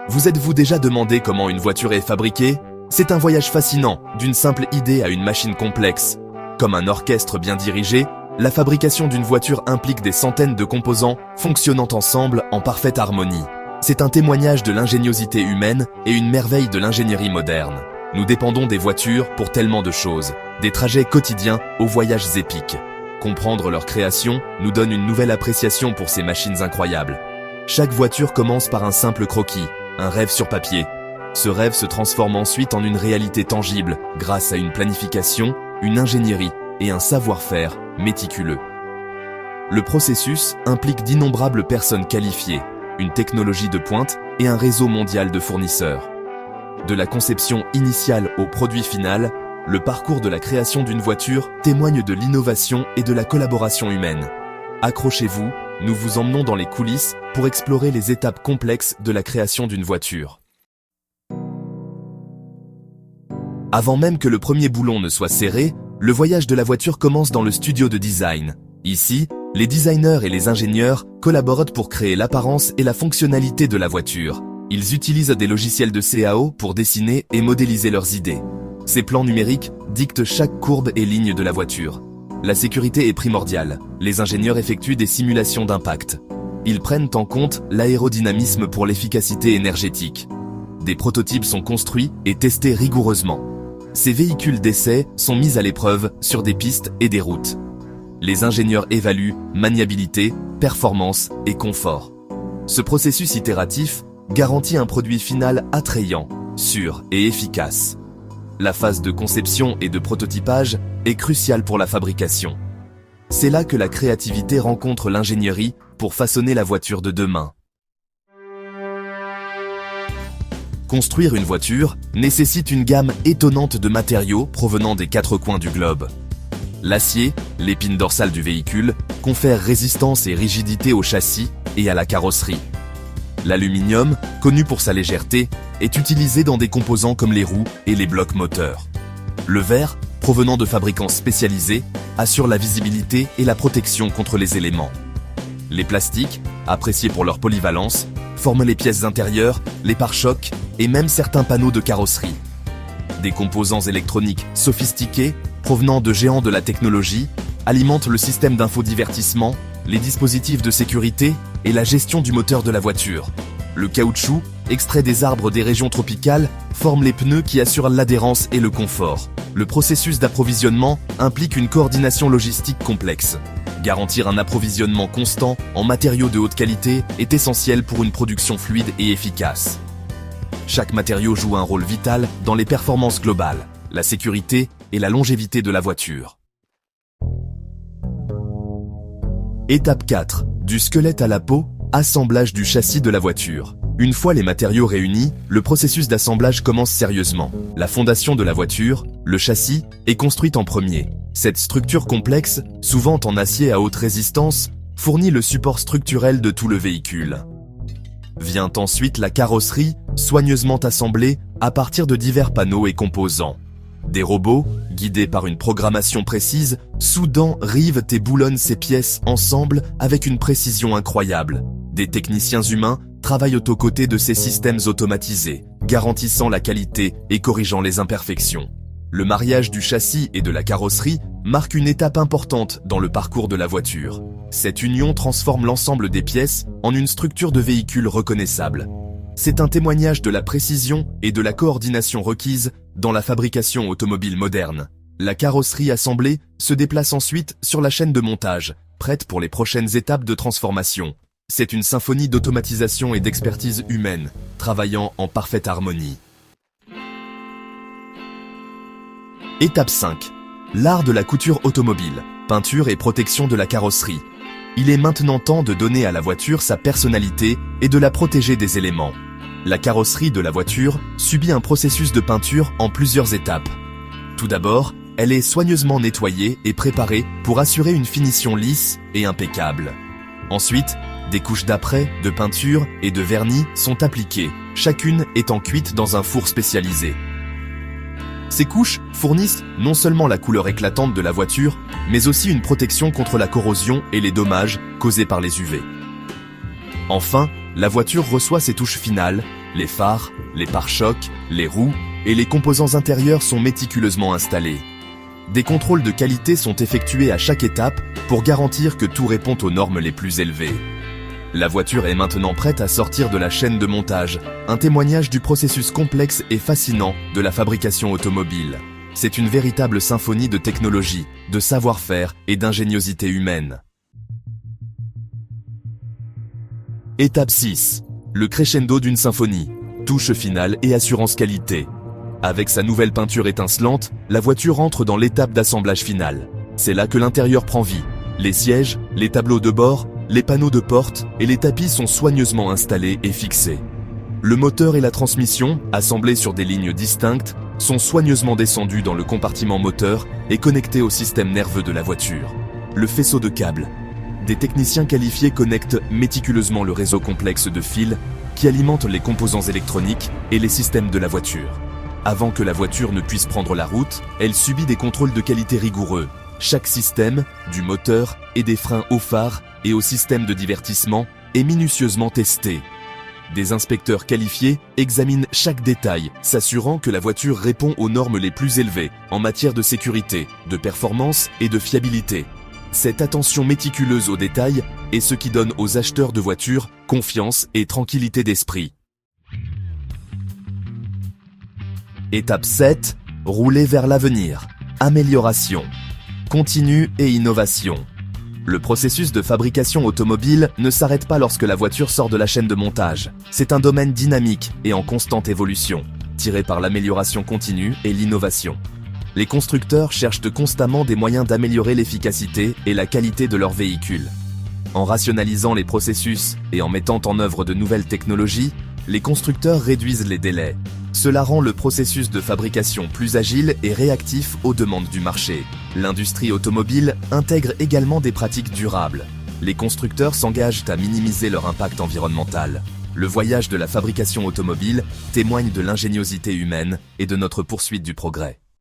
Vous êtes-vous déjà demandé comment une voiture est fabriquée? C'est un voyage fascinant, d'une simple idée à une machine complexe. Comme un orchestre bien dirigé, la fabrication d'une voiture implique des centaines de composants fonctionnant ensemble en parfaite harmonie. C'est un témoignage de l'ingéniosité humaine et une merveille de l'ingénierie moderne. Nous dépendons des voitures pour tellement de choses, des trajets quotidiens aux voyages épiques. Comprendre leur création nous donne une nouvelle appréciation pour ces machines incroyables. Chaque voiture commence par un simple croquis, un rêve sur papier. Ce rêve se transforme ensuite en une réalité tangible grâce à une planification, une ingénierie et un savoir-faire méticuleux. Le processus implique d'innombrables personnes qualifiées, une technologie de pointe et un réseau mondial de fournisseurs. De la conception initiale au produit final, le parcours de la création d'une voiture témoigne de l'innovation et de la collaboration humaine. Accrochez-vous, nous vous emmenons dans les coulisses pour explorer les étapes complexes de la création d'une voiture. Avant même que le premier boulon ne soit serré, le voyage de la voiture commence dans le studio de design. Ici, les designers et les ingénieurs collaborent pour créer l'apparence et la fonctionnalité de la voiture. Ils utilisent des logiciels de CAO pour dessiner et modéliser leurs idées. Ces plans numériques dictent chaque courbe et ligne de la voiture. La sécurité est primordiale. Les ingénieurs effectuent des simulations d'impact. Ils prennent en compte l'aérodynamisme pour l'efficacité énergétique. Des prototypes sont construits et testés rigoureusement. Ces véhicules d'essai sont mis à l'épreuve sur des pistes et des routes. Les ingénieurs évaluent maniabilité, performance et confort. Ce processus itératif garantit un produit final attrayant, sûr et efficace. La phase de conception et de prototypage est cruciale pour la fabrication. C'est là que la créativité rencontre l'ingénierie pour façonner la voiture de demain. Construire une voiture nécessite une gamme étonnante de matériaux provenant des quatre coins du globe. L'acier, l'épine dorsale du véhicule, confère résistance et rigidité au châssis et à la carrosserie. L'aluminium, connu pour sa légèreté, est utilisé dans des composants comme les roues et les blocs moteurs. Le verre, provenant de fabricants spécialisés, assure la visibilité et la protection contre les éléments. Les plastiques, appréciés pour leur polyvalence, forment les pièces intérieures, les pare-chocs et même certains panneaux de carrosserie. Des composants électroniques sophistiqués, provenant de géants de la technologie, alimentent le système d'infodivertissement, les dispositifs de sécurité et la gestion du moteur de la voiture. Le caoutchouc, extrait des arbres des régions tropicales, forme les pneus qui assurent l'adhérence et le confort. Le processus d'approvisionnement implique une coordination logistique complexe. Garantir un approvisionnement constant en matériaux de haute qualité est essentiel pour une production fluide et efficace. Chaque matériau joue un rôle vital dans les performances globales, la sécurité et la longévité de la voiture. Étape 4. Du squelette à la peau, assemblage du châssis de la voiture. Une fois les matériaux réunis, le processus d'assemblage commence sérieusement. La fondation de la voiture, le châssis, est construite en premier. Cette structure complexe, souvent en acier à haute résistance, fournit le support structurel de tout le véhicule. Vient ensuite la carrosserie, soigneusement assemblée à partir de divers panneaux et composants. Des robots, guidés par une programmation précise, soudant, rivent et boulonnent ces pièces ensemble avec une précision incroyable. Des techniciens humains travaillent aux côtés de ces systèmes automatisés, garantissant la qualité et corrigeant les imperfections. Le mariage du châssis et de la carrosserie marque une étape importante dans le parcours de la voiture. Cette union transforme l'ensemble des pièces en une structure de véhicule reconnaissable. C'est un témoignage de la précision et de la coordination requises dans la fabrication automobile moderne. La carrosserie assemblée se déplace ensuite sur la chaîne de montage, prête pour les prochaines étapes de transformation. C'est une symphonie d'automatisation et d'expertise humaine, travaillant en parfaite harmonie. Étape 5. L'art de la couture automobile, peinture et protection de la carrosserie. Il est maintenant temps de donner à la voiture sa personnalité et de la protéger des éléments. La carrosserie de la voiture subit un processus de peinture en plusieurs étapes. Tout d'abord, elle est soigneusement nettoyée et préparée pour assurer une finition lisse et impeccable. Ensuite, des couches d'apprêt, de peinture et de vernis sont appliquées, chacune étant cuite dans un four spécialisé. Ces couches fournissent non seulement la couleur éclatante de la voiture, mais aussi une protection contre la corrosion et les dommages causés par les UV. Enfin, la voiture reçoit ses touches finales, les phares, les pare-chocs, les roues et les composants intérieurs sont méticuleusement installés. Des contrôles de qualité sont effectués à chaque étape pour garantir que tout répond aux normes les plus élevées. La voiture est maintenant prête à sortir de la chaîne de montage, un témoignage du processus complexe et fascinant de la fabrication automobile. C'est une véritable symphonie de technologie, de savoir-faire et d'ingéniosité humaine. Étape 6. Le crescendo d'une symphonie. Touche finale et assurance qualité. Avec sa nouvelle peinture étincelante, la voiture entre dans l'étape d'assemblage final. C'est là que l'intérieur prend vie. Les sièges, les tableaux de bord, les panneaux de porte et les tapis sont soigneusement installés et fixés. Le moteur et la transmission, assemblés sur des lignes distinctes, sont soigneusement descendus dans le compartiment moteur et connectés au système nerveux de la voiture. Le faisceau de câbles. Des techniciens qualifiés connectent méticuleusement le réseau complexe de fils qui alimente les composants électroniques et les systèmes de la voiture. Avant que la voiture ne puisse prendre la route, elle subit des contrôles de qualité rigoureux. Chaque système, du moteur et des freins au phare et au système de divertissement, est minutieusement testé. Des inspecteurs qualifiés examinent chaque détail, s'assurant que la voiture répond aux normes les plus élevées en matière de sécurité, de performance et de fiabilité. Cette attention méticuleuse aux détails est ce qui donne aux acheteurs de voitures confiance et tranquillité d'esprit. Étape 7. Rouler vers l'avenir. Amélioration. Continue et innovation. Le processus de fabrication automobile ne s'arrête pas lorsque la voiture sort de la chaîne de montage. C'est un domaine dynamique et en constante évolution, tiré par l'amélioration continue et l'innovation. Les constructeurs cherchent constamment des moyens d'améliorer l'efficacité et la qualité de leurs véhicules. En rationalisant les processus et en mettant en œuvre de nouvelles technologies, les constructeurs réduisent les délais. Cela rend le processus de fabrication plus agile et réactif aux demandes du marché. L'industrie automobile intègre également des pratiques durables. Les constructeurs s'engagent à minimiser leur impact environnemental. Le voyage de la fabrication automobile témoigne de l'ingéniosité humaine et de notre poursuite du progrès.